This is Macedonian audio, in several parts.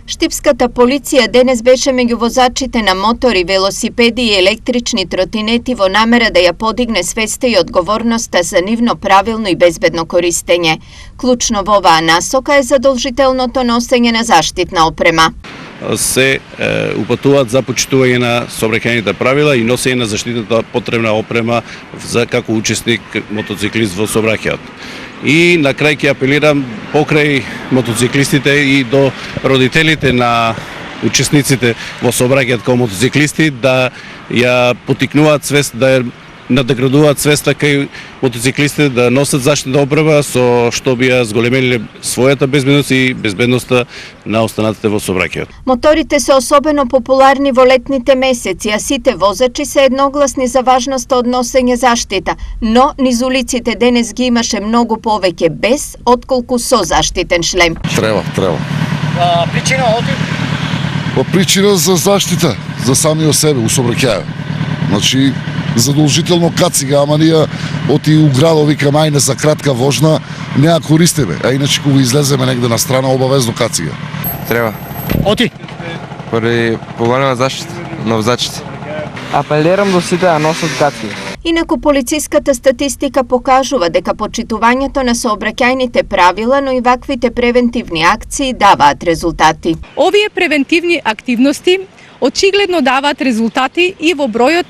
Штипската полиција денес беше меѓу возачите на мотори, велосипеди и електрични тротинети во намера да ја подигне свеста и одговорноста за нивно правилно и безбедно користење. Клучно во оваа насока е задолжителното носење на заштитна опрема. Се упатуваат за почитување на сообраќајните правила и носење на заштитната потребна опрема за како учесник мотоциклист во сообраќајот. И на крај ќе апелирам покрај мотоциклистите и до родителите на учесниците во сообраќајот како мотоциклисти да ја потикнуваат свест, да ја надградуваат свеста кај мотоциклистите да носат заштитна опрема со што би ја зголемелиле својата безбедност и безбедноста на останатите во сообраќајот. Моторите се особено популарни во летните месеци, а сите возачи се едногласни за важноста од носење заштита, но низ улиците денес ги имаше многу повеќе без отколку со заштитен шлем. Треба. Причина оди? Причина за заштита, за самиот себе, у сообраќајот. Значи, задолжително кацига, ама ние оти у градови кај мајне за кратка вожна не ја користиме, а иначе кога излеземе негде на страна обавезно кацига. Треба. Оти? Поради поголема заштита на возачите. Апелирам до сите да носат кацига. Инаку полициската статистика покажува дека почитувањето на сообраќајните правила, но и ваквите превентивни акции даваат резултати. Овие превентивни активности очигледно даваат резултати и во бројот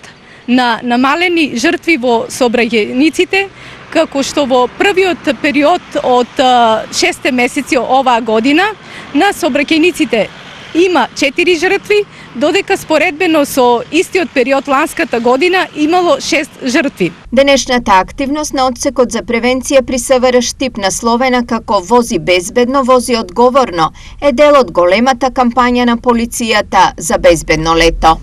на намалени жртви во сообраќајниците, како што во првиот период од 6 месеци оваа година на сообраќајниците има 4 жртви, додека споредбено со истиот период ланската година имало 6 жртви. Денешната активност на одсекот за превенција при СВР Штип, насловена како "Вози безбедно, вози одговорно", е дел од големата кампања на полицијата за безбедно лето.